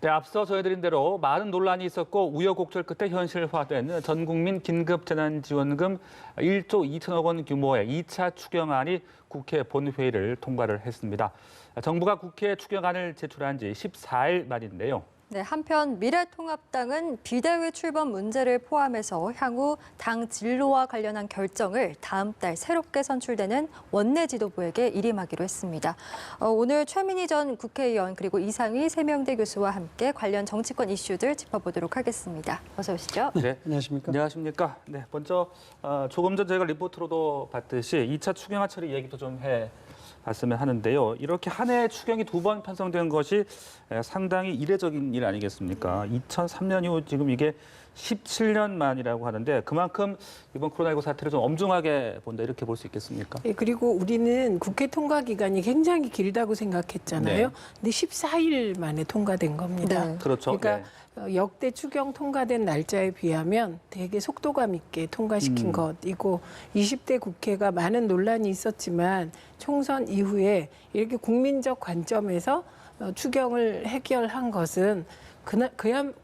네, 앞서 전해드린 대로 많은 논란이 있었고 우여곡절 끝에 현실화된 전국민 긴급재난지원금 1조 2천억 원 규모의 2차 추경안이 국회 본회의를 통과를 했습니다. 정부가 국회에 추경안을 제출한 지 14일 만인데요. 네, 한편 미래통합당은 비대위 출범 문제를 포함해서 향후 당 진로와 관련한 결정을 다음 달 새롭게 선출되는 원내 지도부에게 일임하기로 했습니다. 오늘 최민희 전 국회의원 그리고 이상희 세명대 교수와 함께 관련 정치권 이슈들 짚어보도록 하겠습니다. 어서 오시죠. 네, 안녕하십니까? 안녕하십니까. 네, 먼저 조금 전 저희가 리포트로도 봤듯이 2차 추경안 처리 얘기도 좀 봤으면 하는데요. 이렇게 한 해 추경이 2번 편성된 것이 상당히 이례적인 일 아니겠습니까? 2003년 이후 지금 이게 17년 만이라고 하는데 그만큼 이번 코로나19 사태를 좀 엄중하게 본다 이렇게 볼 수 있겠습니까? 예, 그리고 우리는 국회 통과 기간이 굉장히 길다고 생각했잖아요. 네. 근데 14일 만에 통과된 겁니다. 네. 그렇죠. 그러니까 역대 추경 통과된 날짜에 비하면 되게 속도감 있게 통과시킨 것이고 20대 국회가 많은 논란이 있었지만 총선 이후에 이렇게 국민적 관점에서 추경을 해결한 것은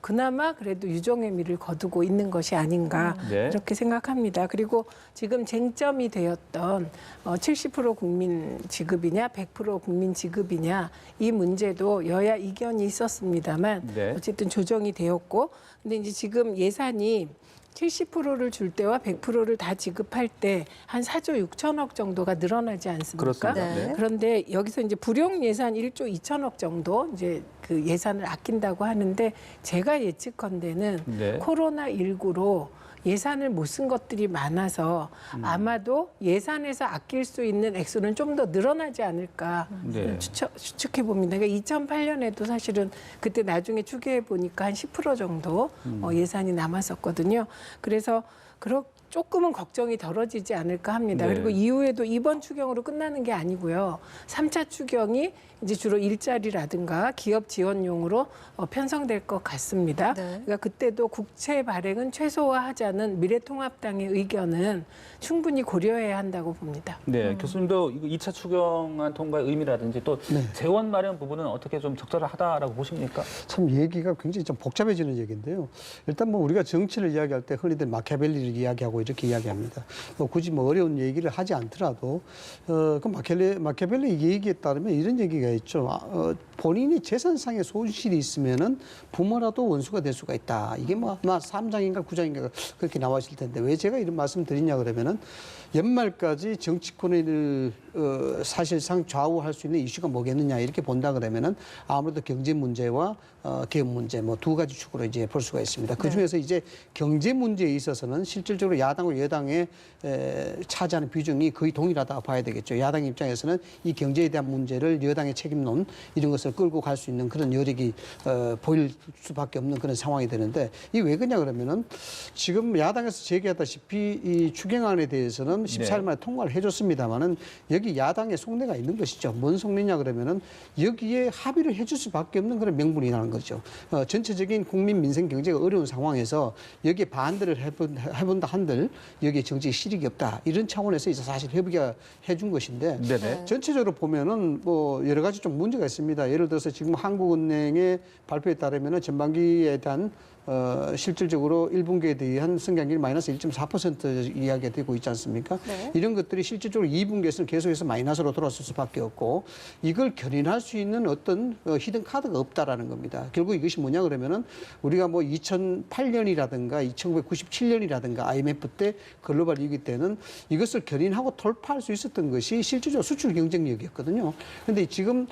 그나마 그래도 유종의 미를 거두고 있는 것이 아닌가 네. 이렇게 생각합니다. 그리고 지금 쟁점이 되었던 70% 국민 지급이냐 100% 국민 지급이냐 이 문제도 여야 이견이 있었습니다만 네. 어쨌든 조정이 되었고 근데 이제 지금 예산이 70%를 줄 때와 100%를 다 지급할 때 한 4조 6천억 정도가 늘어나지 않습니까? 그렇습니다. 네. 그런데 여기서 이제 불용 예산 1조 2천억 정도 이제 그 예산을 아낀다고 하는데 제가 예측컨대는 네. 코로나19로 예산을 못 쓴 것들이 많아서 아마도 예산에서 아낄 수 있는 액수는 좀 더 늘어나지 않을까 네. 추측해 봅니다. 그러니까 2008년에도 사실은 그때 나중에 추계해 보니까 한 10% 정도 예산이 남았었거든요. 그래서 조금은 걱정이 덜어지지 않을까 합니다. 네. 그리고 이후에도 이번 추경으로 끝나는 게 아니고요. 3차 추경이 이제 주로 일자리라든가 기업 지원용으로 편성될 것 같습니다. 네. 그러니까 그때도 국채 발행은 최소화하자는 미래통합당의 의견은 충분히 고려해야 한다고 봅니다. 네, 교수님도 이거 2차 추경안 통과의 의미라든지 또 재원 마련 부분은 어떻게 좀 적절하다라고 보십니까? 참 얘기가 굉장히 좀 복잡해지는 얘기인데요. 일단 뭐 우리가 정치를 이야기할 때 흔히들 마키아벨리를 이야기하고 이렇게 이야기합니다. 굳이 뭐 어려운 얘기를 하지 않더라도 그 마키아벨리 얘기에 따르면 이런 얘기가 있죠. 본인이 재산상의 손실이 있으면은 부모라도 원수가 될 수가 있다. 이게 뭐 3장인가 9장인가 그렇게 나와 있을 텐데 왜 제가 이런 말씀 드리냐 그러면은 연말까지 정치권을 사실상 좌우할 수 있는 이슈가 뭐겠느냐 이렇게 본다 그러면은 아무래도 경제 문제와 개혁 문제 뭐 두 가지 축으로 이제 볼 수가 있습니다. 그 중에서 이제 경제 문제에 있어서는 실질적으로 야당과 여당의 차지하는 비중이 거의 동일하다 봐야 되겠죠. 야당 입장에서는 이 경제에 대한 문제를 여당의 책임론 이런 것을 끌고 갈 수 있는 그런 여력이 보일 수밖에 없는 그런 상황이 되는데 이 왜 그러냐 그러면은 지금 야당에서 제기하다시피 이 추경안에 대해서는 14일 만에 통과를 해줬습니다만은 여기 야당의 속내가 있는 것이죠. 뭔 속내냐 그러면은 여기에 합의를 해줄 수밖에 없는 그런 명분이 나는 거죠. 전체적인 국민 민생 경제가 어려운 상황에서 여기에 반대를 해본다 한들 여기에 정치 실익이 없다 이런 차원에서 이제 사실 협의가 해준 것인데 네네. 전체적으로 보면은 뭐 여러 가지 좀 문제가 있습니다. 예를 들어서 지금 한국은행의 발표에 따르면은 전반기에 대한 실질적으로 1분기에 대한 성장률이 마이너스 1.4% 이야기가 되고 있지 않습니까? 네. 이런 것들이 실질적으로 2분기에서는 계속해서 마이너스로 돌아설 수밖에 없고 이걸 견인할 수 있는 어떤 히든 카드가 없다라는 겁니다. 결국 이것이 뭐냐 그러면은 우리가 뭐 2008년이라든가 1997년이라든가 IMF 때 글로벌 위기 때는 이것을 견인하고 돌파할 수 있었던 것이 실질적으로 수출 경쟁력이었거든요. 그런데 지금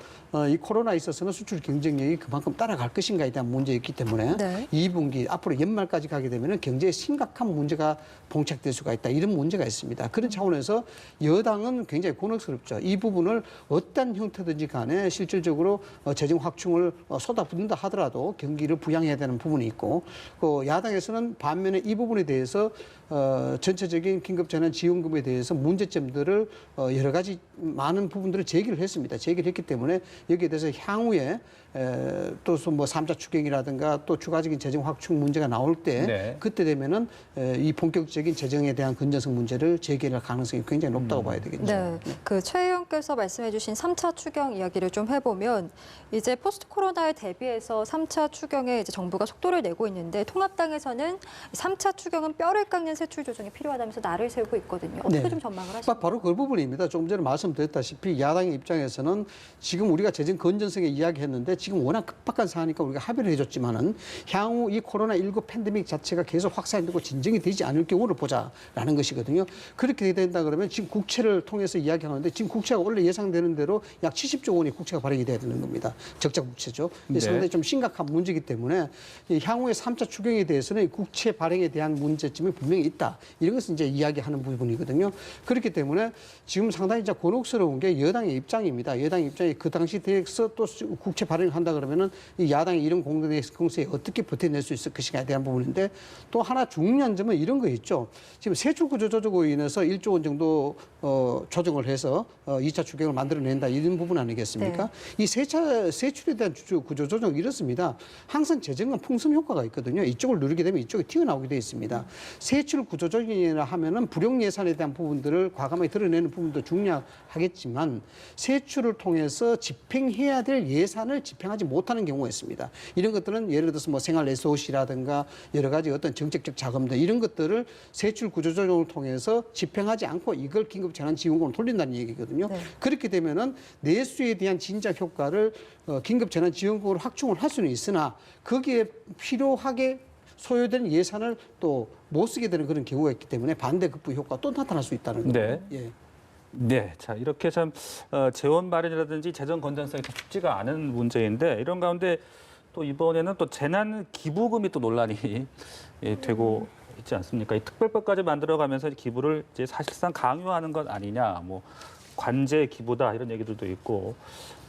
이 코로나에 있어서는 수출 경쟁력이 그만큼 따라갈 것인가에 대한 문제였기 때문에 네. 2분기 앞으로 연말까지 가게 되면 경제에 심각한 문제가 봉착될 수가 있다. 이런 문제가 있습니다. 그런 차원에서 여당은 굉장히 곤혹스럽죠. 이 부분을 어떤 형태든지 간에 실질적으로 재정 확충을 쏟아붓는다 하더라도 경기를 부양해야 되는 부분이 있고 야당에서는 반면에 이 부분에 대해서 전체적인 긴급재난지원금에 대해서 문제점들을 여러 가지 많은 부분들을 제기를 했습니다. 제기를 했기 때문에 여기에 대해서 향후에 또 뭐 3차 추경이라든가 또 추가적인 재정 확충 문제가 나올 때 네. 그때 되면은 이 본격적인 재정에 대한 건전성 문제를 제기할 가능성이 굉장히 높다고 봐야 되겠죠. 네, 그 최혜영 대통령께서 말씀해주신 3차 추경 이야기를 좀 해보면 이제 포스트 코로나에 대비해서 3차 추경에 이제 정부가 속도를 내고 있는데 통합당에서는 3차 추경은 뼈를 깎는 세출 조정이 필요하다면서 날을 세우고 있거든요. 어떻게 네. 좀 전망을 하십니까? 바로 그 부분입니다. 조금 전에 말씀드렸다시피 야당의 입장에서는 지금 우리가 재정 건전성에 이야기했는데 지금 워낙 급박한 상황이니까 우리가 합의를 해줬지만은 향후 이 코로나19 팬데믹 자체가 계속 확산되고 진정이 되지 않을 경우를 보자라는 것이거든요. 그렇게 된다 그러면 지금 국채를 통해서 이야기하는데 지금 국채가 원래 예상되는 대로 약 70조 원의 국채가 발행이 돼야 되는 겁니다. 적자 국채죠. 네. 상당히 좀 심각한 문제이기 때문에 이 향후의 3차 추경에 대해서는 국채 발행에 대한 문제점이 분명히 있다. 이런 것을 이제 이야기하는 부분이거든요. 그렇기 때문에 지금 상당히 이제 곤혹스러운 게 여당의 입장입니다. 여당 입장이 그 당시 대해서 또 국채 발행을 한다 그러면은 이 야당이 이런 공세에 어떻게 버텨낼 수 있을 것인가에 대한 부분인데 또 하나 중요한 점은 이런 거 있죠. 지금 세출 구조 조정으로 인해서 1조 원 정도 조정을 해서 2차 추경을 만들어낸다 이런 부분 아니겠습니까? 네. 이 세출에 대한 구조 조정 이렇습니다. 항상 재정은 풍선 효과가 있거든요. 이쪽을 누르게 되면 이쪽이 튀어나오게 돼 있습니다. 세출 구조 조정이라 하면은 불용 예산에 대한 부분들을 과감하게 드러내는 부분도 중요하겠지만 세출을 통해서 집행해야 될 예산을 집행하지 못하는 경우가 있습니다. 이런 것들은 예를 들어서 뭐 생활 레소시라든가 여러 가지 어떤 정책적 자금들 이런 것들을 세출 구조 조정을 통해서 집행하지 않고 이걸 긴급 재난 지원금으로 돌린다는 얘기거든요. 네. 그렇게 되면은 내수에 대한 진작 효과를 긴급 재난 지원금으로 확충을 할 수는 있으나 거기에 필요하게 소요된 예산을 또 못 쓰게 되는 그런 경우가 있기 때문에 반대급부 효과가 또 나타날 수 있다는 거죠. 네. 예. 네, 자 이렇게 참 재원 마련이라든지 재정 건전성이 참 쉽지가 않은 문제인데 이런 가운데 또 이번에는 또 재난 기부금이 또 논란이 되고 있지 않습니까? 이 특별법까지 만들어가면서 기부를 이제 사실상 강요하는 것 아니냐, 뭐 관제 기부다 이런 얘기들도 있고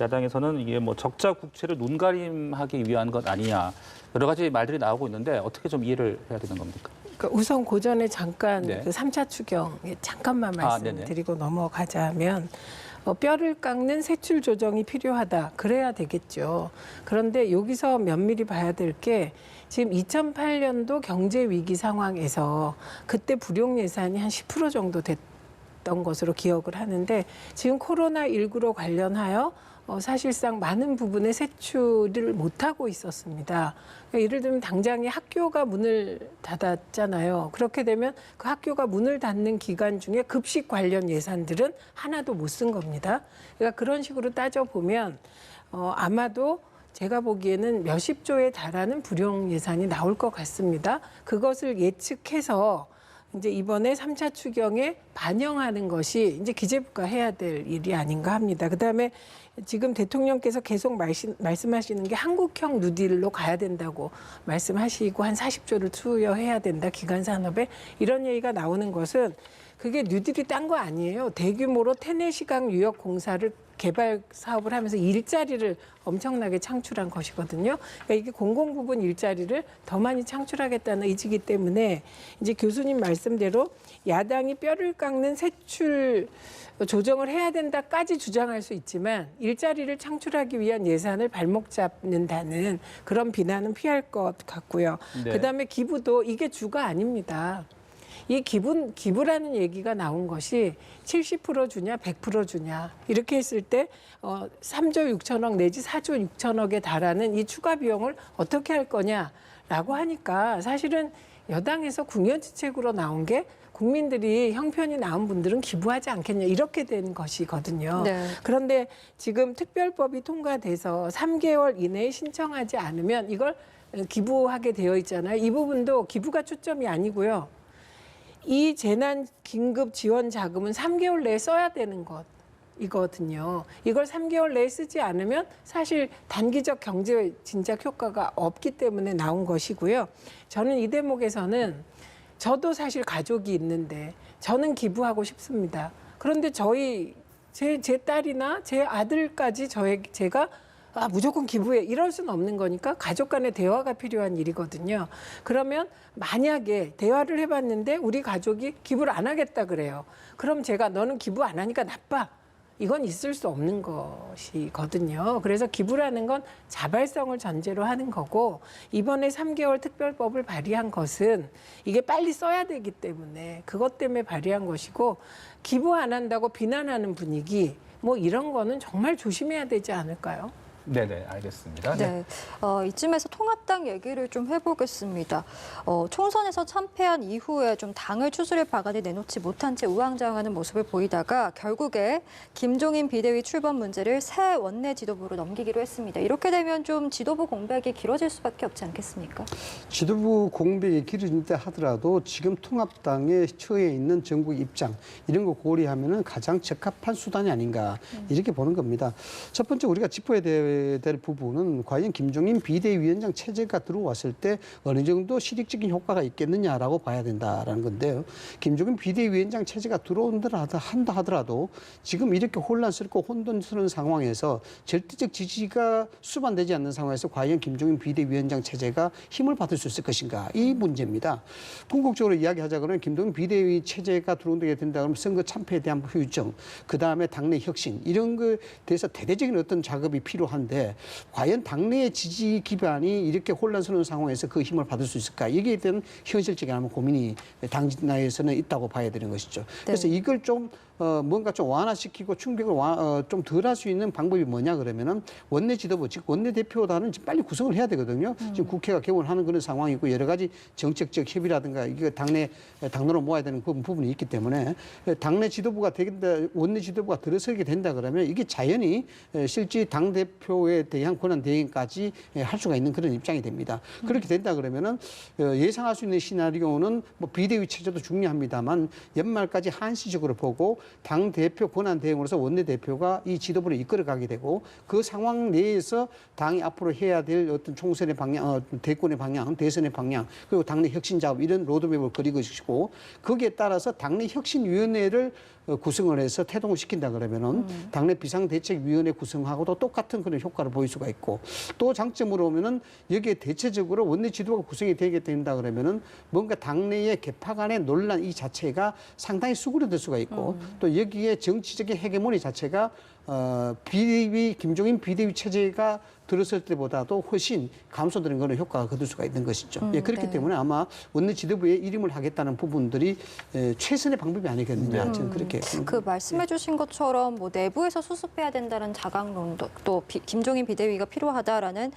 야당에서는 이게 뭐 적자 국채를 눈가림하기 위한 것 아니냐 여러 가지 말들이 나오고 있는데 어떻게 좀 이해를 해야 되는 겁니까? 그러니까 우선 그 전에 잠깐 네. 그 3차 추경 잠깐만 네네. 말씀드리고 넘어가자면 뼈를 깎는 세출 조정이 필요하다. 그래야 되겠죠. 그런데 여기서 면밀히 봐야 될 게 지금 2008년도 경제 위기 상황에서 그때 불용 예산이 한 10% 정도 됐던 것으로 기억을 하는데 지금 코로나19로 관련하여 사실상 많은 부분의 세출을 못하고 있었습니다. 그러니까 예를 들면 당장에 학교가 문을 닫았잖아요. 그렇게 되면 그 학교가 문을 닫는 기간 중에 급식 관련 예산들은 하나도 못 쓴 겁니다. 그러니까 그런 식으로 따져보면 아마도 제가 보기에는 몇십 조에 달하는 불용 예산이 나올 것 같습니다. 그것을 예측해서 이제 이번에 3차 추경에 반영하는 것이 이제 기재부가 해야 될 일이 아닌가 합니다. 그다음에 지금 대통령께서 계속 말씀하시는 게 한국형 뉴딜로 가야 된다고 말씀하시고 한 40조를 투여해야 된다. 기간 산업에 이런 얘기가 나오는 것은 그게 뉴딜이 딴 거 아니에요. 대규모로 테네시강 유역 공사를 개발 사업을 하면서 일자리를 엄청나게 창출한 것이거든요. 그러니까 이게 공공부문 일자리를 더 많이 창출하겠다는 의지이기 때문에 이제 교수님 말씀대로 야당이 뼈를 깎는 세출 조정을 해야 된다까지 주장할 수 있지만 일자리를 창출하기 위한 예산을 발목 잡는다는 그런 비난은 피할 것 같고요. 네. 그다음에 기부도 이게 주가 아닙니다. 이 기부라는 얘기가 나온 것이 70% 주냐 100% 주냐 이렇게 했을 때 3조 6천억 내지 4조 6천억에 달하는 이 추가 비용을 어떻게 할 거냐라고 하니까 사실은 여당에서 궁여지책으로 나온 게 국민들이 형편이 나은 분들은 기부하지 않겠냐 이렇게 된 것이거든요. 네. 그런데 지금 특별법이 통과돼서 3개월 이내에 신청하지 않으면 이걸 기부하게 되어 있잖아요. 이 부분도 기부가 초점이 아니고요. 이 재난 긴급 지원 자금은 3개월 내에 써야 되는 것이거든요. 이걸 3개월 내에 쓰지 않으면 사실 단기적 경제 진작 효과가 없기 때문에 나온 것이고요. 저는 이 대목에서는 저도 사실 가족이 있는데 저는 기부하고 싶습니다. 그런데 제 딸이나 제 아들까지 제가 무조건 기부해 이럴 수는 없는 거니까 가족 간의 대화가 필요한 일이거든요. 그러면 만약에 대화를 해봤는데 우리 가족이 기부를 안 하겠다 그래요. 그럼 제가 너는 기부 안 하니까 나빠. 이건 있을 수 없는 것이거든요. 그래서 기부라는 건 자발성을 전제로 하는 거고 이번에 3개월 특별법을 발의한 것은 이게 빨리 써야 되기 때문에 그것 때문에 발의한 것이고 기부 안 한다고 비난하는 분위기 뭐 이런 거는 정말 조심해야 되지 않을까요? 네네, 알겠습니다. 네, 이쯤에서 통합당 얘기를 좀 해보겠습니다. 총선에서 참패한 이후에 좀 당을 추스릴 방안을 내놓지 못한 채 우왕좌왕하는 모습을 보이다가 결국에 김종인 비대위 출범 문제를 새 원내 지도부로 넘기기로 했습니다. 이렇게 되면 좀 지도부 공백이 길어질 수밖에 없지 않겠습니까? 지도부 공백이 길어진다 하더라도 지금 통합당에 처해 있는 전국 입장 이런 거 고려하면은 가장 적합한 수단이 아닌가 이렇게 보는 겁니다. 첫 번째 우리가 짚어야 될 부분은 과연 김종인 비대위원장 체제가 들어왔을 때 어느 정도 실익적인 효과가 있겠느냐라고 봐야 된다라는 건데요. 김종인 비대위원장 체제가 들어온다 한다 하더라도 지금 이렇게 혼란스럽고 혼돈스러운 상황에서 절대적 지지가 수반되지 않는 상황에서 과연 김종인 비대위원장 체제가 힘을 받을 수 있을 것인가 이 문제입니다. 궁극적으로 이야기하자 그러면 김종인 비대위 체제가 들어온다게 된다 그러면 선거 참패에 대한 후유증, 그 다음에 당내 혁신 이런 거에 대해서 대대적인 어떤 작업이 필요한데 과연 당내의 지지 기반이 이렇게 혼란스러운 상황에서 그 힘을 받을 수 있을까? 여기에 대한 현실적인 아마 고민이 당 내에서는 있다고 봐야 되는 것이죠. 그래서 이걸 좀 뭔가 좀 완화시키고 충격을 좀 덜 할 수 있는 방법이 뭐냐 그러면은 원내 지도부 즉 원내 대표단은 빨리 구성을 해야 되거든요. 지금 국회가 개원하는 그런 상황이고 여러 가지 정책적 협의라든가 이게 당론을 모아야 되는 그 부분이 있기 때문에 당내 지도부가 되겠다 원내 지도부가 들어서게 된다 그러면 이게 자연히 실제 당 대표에 대한 권한 대행까지 할 수가 있는 그런 입장이 됩니다. 그렇게 된다 그러면은 예상할 수 있는 시나리오는 뭐 비대위 체제도 중요합니다만 연말까지 한시적으로 보고 당 대표 권한 대행으로서 원내 대표가 이 지도부를 이끌어가게 되고 그 상황 내에서 당이 앞으로 해야 될 어떤 총선의 방향, 대권의 방향, 대선의 방향, 그리고 당내 혁신 작업 이런 로드맵을 그리고 싶고 거기에 따라서 당내 혁신위원회를 구성을 해서 태동을 시킨다 그러면은 당내 비상대책위원회 구성하고도 똑같은 그런 효과를 보일 수가 있고 또 장점으로 보면은 여기에 대체적으로 원내 지도가 구성이 되게 된다 그러면은 뭔가 당내의 개파 간의 논란 이 자체가 상당히 수그러들 수가 있고 또 여기에 정치적인 헤게모니 자체가 김종인 비대위 체제가 들었을 때보다도 훨씬 감소되는 그런 효과가 거둘 수가 있는 것이죠. 예, 그렇기 네. 때문에 아마 원내 지도부에 이름을 하겠다는 부분들이 최선의 방법이 아니겠느냐. 저는 그렇게. 그 말씀해주신 것처럼 뭐 내부에서 수습해야 된다는 자강론도 또 김종인 비대위가 필요하다라는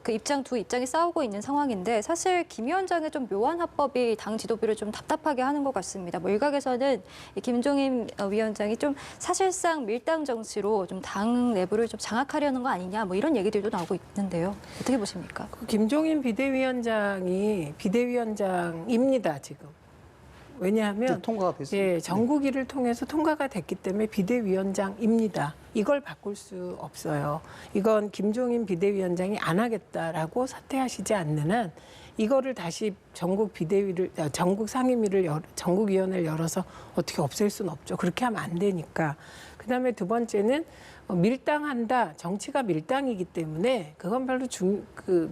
그 두 입장이 싸우고 있는 상황인데 사실 김 위원장의 좀 묘한 화법이 당 지도부를 좀 답답하게 하는 것 같습니다. 뭐 일각에서는 이 김종인 위원장이 좀 사실상 밀당 정치로 좀 당 내부를 좀 장악하려는 거 아니냐 뭐 이런 얘기들도 나오고 있는데요. 어떻게 보십니까? 김종인 비대위원장이 비대위원장입니다, 지금. 왜냐하면 통과가 됐습니다. 예, 전국위를 통해서 통과가 됐기 때문에 비대위원장입니다. 이걸 바꿀 수 없어요. 이건 김종인 비대위원장이 안 하겠다라고 사퇴하시지 않는 한 이거를 다시 전국 전국위원회를 열어서 어떻게 없앨 수는 없죠. 그렇게 하면 안 되니까. 그다음에 두 번째는 밀당한다. 정치가 밀당이기 때문에 그건 별로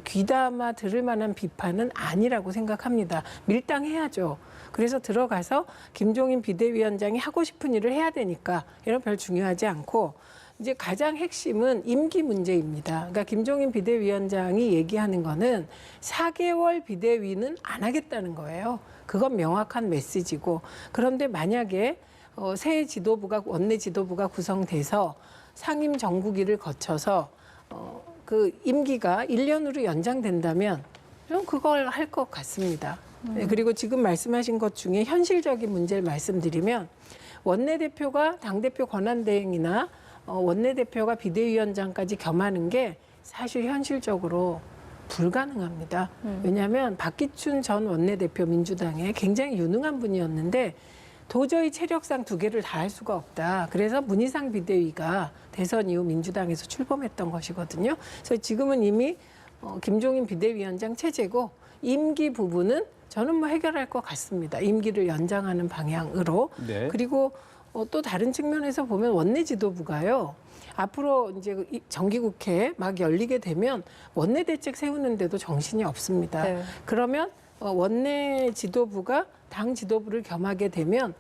귀담아 들을 만한 비판은 아니라고 생각합니다. 밀당해야죠. 그래서 들어가서 김종인 비대위원장이 하고 싶은 일을 해야 되니까 이런 별 중요하지 않고 이제 가장 핵심은 임기 문제입니다. 그러니까 김종인 비대위원장이 얘기하는 거는 4개월 비대위는 안 하겠다는 거예요. 그건 명확한 메시지고 그런데 만약에 새 지도부가 원내 지도부가 구성돼서 상임 정국위를 거쳐서 그 임기가 1년으로 연장된다면 좀 그걸 할 것 같습니다. 네, 그리고 지금 말씀하신 것 중에 현실적인 문제를 말씀드리면 원내대표가 당대표 권한대행이나 원내대표가 비대위원장까지 겸하는 게 사실 현실적으로 불가능합니다. 왜냐하면 박기춘 전 원내대표 민주당에 굉장히 유능한 분이었는데 도저히 체력상 두 개를 다 할 수가 없다. 그래서 문희상 비대위가 대선 이후 민주당에서 출범했던 것이거든요. 그래서 지금은 이미 김종인 비대위원장 체제고 임기 부분은 저는 뭐 해결할 것 같습니다. 임기를 연장하는 방향으로. 네. 그리고 또 다른 측면에서 보면 원내 지도부가요. 앞으로 이제 정기국회 막 열리게 되면 원내 대책 세우는데도 정신이 없습니다. 네. 그러면 원내 지도부가 당 지도부를 겸하게 되면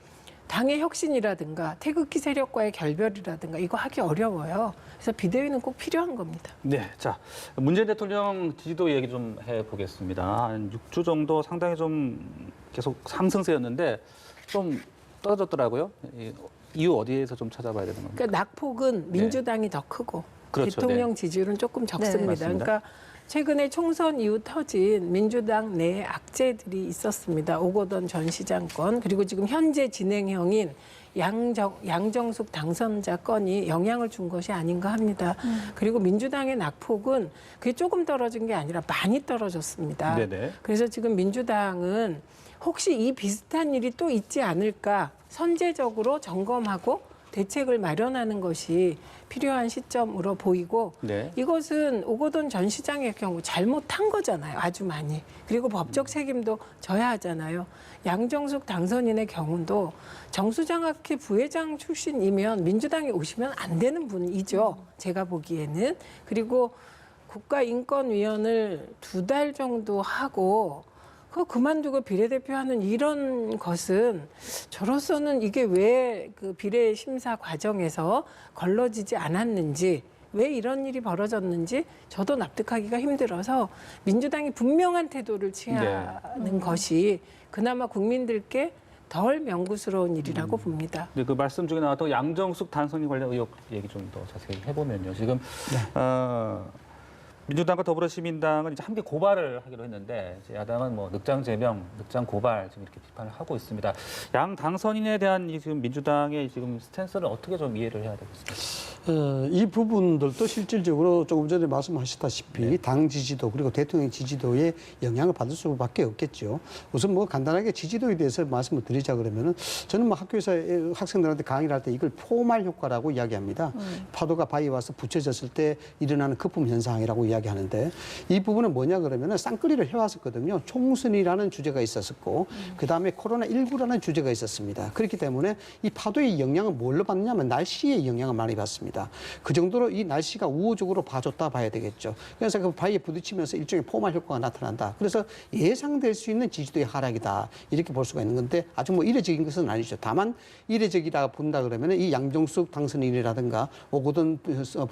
당의 혁신이라든가 태극기 세력과의 결별이라든가 이거 하기 어려워요. 그래서 비대위는 꼭 필요한 겁니다. 네, 자 문재인 대통령 지지도 얘기 좀 해보겠습니다. 한 6주 정도 상당히 좀 계속 상승세였는데 좀 떨어졌더라고요. 이유 어디에서 좀 찾아봐야 되는 겁니까? 그러니까 낙폭은 민주당이 더 크고 그렇죠. 대통령 지지율은 조금 적습니다. 맞습니다. 그러니까 최근에 총선 이후 터진 민주당 내 악재들이 있었습니다. 오거돈 전 시장 건 그리고 지금 현재 진행형인 양정숙 당선자 건이 영향을 준 것이 아닌가 합니다. 그리고 민주당의 낙폭은 그게 조금 떨어진 게 아니라 많이 떨어졌습니다. 네네. 그래서 지금 민주당은 혹시 이 비슷한 일이 또 있지 않을까 선제적으로 점검하고 대책을 마련하는 것이 필요한 시점으로 보이고 네. 이것은 오거돈 전 시장의 경우 잘못한 거잖아요. 아주 많이. 그리고 법적 책임도 져야 하잖아요. 양정숙 당선인의 경우도 정수장학회 부회장 출신이면 민주당에 오시면 안 되는 분이죠. 제가 보기에는. 그리고 국가인권위원을 2달 정도 하고 그거 그만두고 비례대표하는 이런 것은 저로서는 이게 왜 그 비례 심사 과정에서 걸러지지 않았는지 왜 이런 일이 벌어졌는지 저도 납득하기가 힘들어서 민주당이 분명한 태도를 취하는 것이 그나마 국민들께 덜 명구스러운 일이라고 봅니다. 근데 그 말씀 중에 나왔던 양정숙 당선인 관련 의혹 얘기 좀 더 자세히 해보면요. 지금 민주당과 더불어시민당은 이제 함께 고발을 하기로 했는데 이제 야당은 뭐 늑장 제명, 늑장 고발 지금 이렇게 비판을 하고 있습니다. 양 당선인에 대한 이 지금 민주당의 지금 스탠스를 어떻게 좀 이해를 해야 되겠습니까? 이 부분들도 실질적으로 조금 전에 말씀하셨다시피 당 지지도 그리고 대통령 지지도에 영향을 받을 수밖에 없겠죠. 우선 뭐 간단하게 지지도에 대해서 말씀을 드리자 그러면은 저는 뭐 학교에서 학생들한테 강의를 할 때 이걸 포말 효과라고 이야기합니다. 파도가 바위에 와서 붙여졌을 때 일어나는 거품 현상이라고 이야기하는데 이 부분은 뭐냐 그러면은 쌍끌이를 해왔었거든요. 총선이라는 주제가 있었었고 그다음에 코로나19라는 주제가 있었습니다. 그렇기 때문에 이 파도의 영향을 뭘로 받느냐면 날씨의 영향을 많이 받습니다. 그 정도로 이 날씨가 우호적으로 봐줬다 봐야 되겠죠. 그래서 그 바위에 부딪히면서 일종의 포말 효과가 나타난다. 그래서 예상될 수 있는 지지도의 하락이다. 이렇게 볼 수가 있는 건데 아주 뭐 이례적인 것은 아니죠. 다만 이례적이다 본다 그러면 이 양정숙 당선인이라든가 오거돈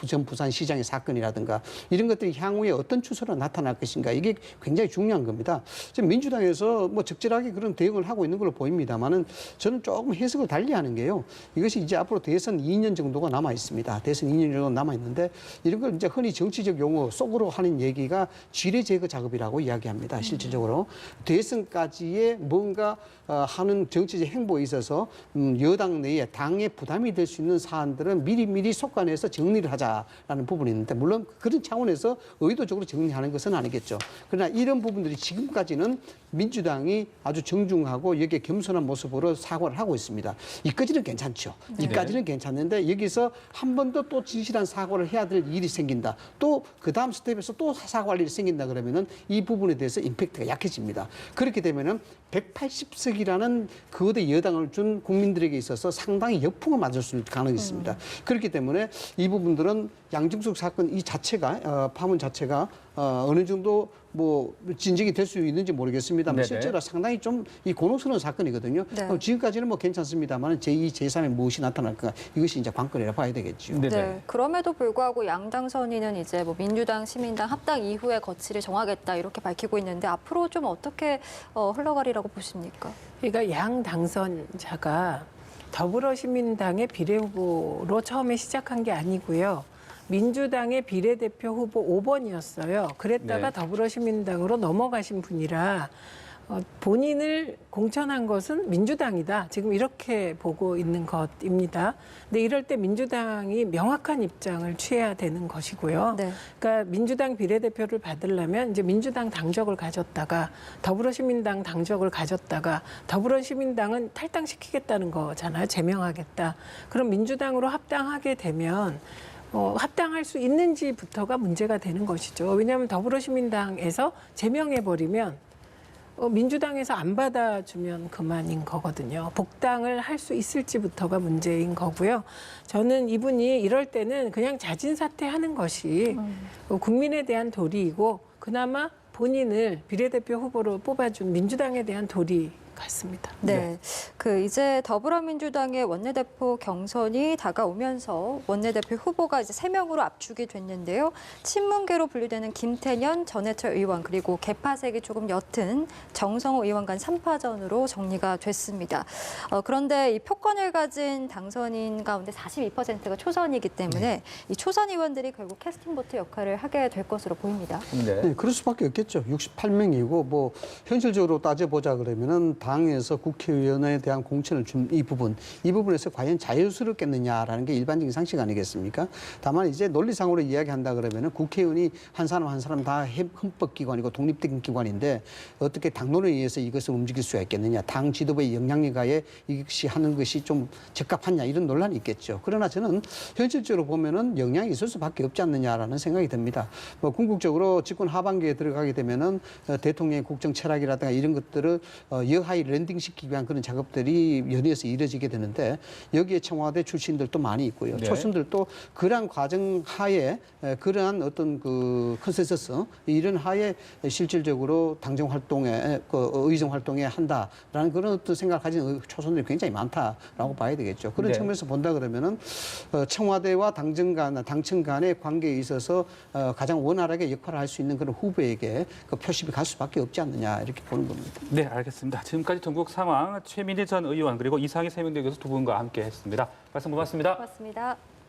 전 부산시장의 사건이라든가 이런 것들이 향후에 어떤 추세로 나타날 것인가 이게 굉장히 중요한 겁니다. 지금 민주당에서 뭐 적절하게 그런 대응을 하고 있는 걸로 보입니다만은 저는 조금 해석을 달리하는 게요. 이것이 이제 앞으로 대선 2년 정도가 남아 있습니다. 대선 2년 정도 남아 있는데 이런 걸 이제 흔히 정치적 용어 속으로 하는 얘기가 지뢰 제거 작업이라고 이야기합니다. 실질적으로 대선까지의 뭔가 하는 정치적 행보에 있어서 여당 내에 당에 부담이 될 수 있는 사안들은 미리미리 속간해서 정리를 하자라는 부분이 있는데 물론 그런 차원에서 의도적으로 정리하는 것은 아니겠죠. 그러나 이런 부분들이 지금까지는 민주당이 아주 정중하고 여기에 겸손한 모습으로 사과를 하고 있습니다. 이까지는 괜찮죠. 이까지는 괜찮는데 여기서 한 번 더 또 진실한 사과를 해야 될 일이 생긴다. 또 그 다음 스텝에서 또 사과할 일이 생긴다 그러면은 이 부분에 대해서 임팩트가 약해집니다. 그렇게 되면은 180석이라는 거대 여당을 준 국민들에게 있어서 상당히 역풍을 맞을 수 있는 가능성이 있습니다. 그렇기 때문에 이 부분들은 양정숙 사건 이 자체가 파문 자체가 어느 정도 뭐 진정이 될 수 있는지 모르겠습니다만 네네. 실제로 상당히 좀 이 곤혹스러운 사건이거든요. 네. 지금까지는 뭐 괜찮습니다만 제2, 제3의 무엇이 나타날까 이것이 이제 관건이라 봐야 되겠죠. 네네. 네. 그럼에도 불구하고 양 당선인은 이제 뭐 민주당, 시민당 합당 이후에 거취를 정하겠다 이렇게 밝히고 있는데 앞으로 좀 어떻게 흘러가리라고 보십니까? 그러니까 양 당선자가 더불어시민당의 비례 후보로 처음에 시작한 게 아니고요. 민주당의 비례대표 후보 5번이었어요. 그랬다가 네. 더불어시민당으로 넘어가신 분이라 본인을 공천한 것은 민주당이다. 지금 이렇게 보고 있는 것입니다. 근데 이럴 때 민주당이 명확한 입장을 취해야 되는 것이고요. 네. 그러니까 민주당 비례대표를 받으려면 이제 민주당 당적을 가졌다가 더불어시민당 당적을 가졌다가 더불어시민당은 탈당시키겠다는 거잖아요. 제명하겠다. 그럼 민주당으로 합당하게 되면 합당할 수 있는지부터가 문제가 되는 것이죠. 왜냐하면 더불어시민당에서 제명해버리면 민주당에서 안 받아주면 그만인 거거든요. 복당을 할 수 있을지부터가 문제인 거고요. 저는 이분이 이럴 때는 그냥 자진 사퇴하는 것이 국민에 대한 도리이고 그나마 본인을 비례대표 후보로 뽑아준 민주당에 대한 도리 같습니다. 네. 이제 더불어민주당의 원내대표 경선이 다가오면서 원내대표 후보가 이제 3명으로 압축이 됐는데요. 친문계로 분류되는 김태년, 전해철 의원 그리고 개파색이 조금 옅은 정성호 의원 간 3파전으로 정리가 됐습니다. 그런데 이 표권을 가진 당선인 가운데 42%가 초선이기 때문에 이 초선 의원들이 결국 캐스팅 보트 역할을 하게 될 것으로 보입니다. 네, 그럴 수밖에 없겠죠. 68명이고 뭐 현실적으로 따져보자 그러면은 당에서 국회의원에 대한 공천을 준 이 부분에서 과연 자유스럽겠느냐라는 게 일반적인 상식 아니겠습니까? 다만 이제 논리상으로 이야기한다 그러면은 국회의원이 한 사람 다 헌법기관이고 독립된 기관인데 어떻게 당론에 의해서 이것을 움직일 수가 있겠느냐? 당 지도부의 영향력하에 이것이 하는 것이 좀 적합하냐 이런 논란이 있겠죠. 그러나 저는 현실적으로 보면은 영향이 있을 수밖에 없지 않느냐라는 생각이 듭니다. 뭐 궁극적으로 집권 하반기에 들어가게 되면은 대통령의 국정 철학이라든가 이런 것들을 여하에 랜딩시키기 위한 그런 작업들이 연이어서 이루어지게 되는데 여기에 청와대 출신들도 많이 있고요. 네. 초선들도 그러한 과정 하에 그러한 어떤 그 컨센서스 이런 하에 실질적으로 당정 활동에 의정 활동에 한다라는 그런 어떤 생각을 가진 초선들이 굉장히 많다라고 봐야 되겠죠. 그런 네. 측면에서 본다 그러면은 청와대와 당청 간의 관계에 있어서 가장 원활하게 역할을 할 수 있는 그런 후보에게 그 표심이 갈 수밖에 없지 않느냐 이렇게 보는 겁니다. 네, 알겠습니다. 지금까지 전국 상황 최민희 전 의원 그리고 이상희 세명대교수 두 분과 함께했습니다. 말씀 고맙습니다. 고맙습니다.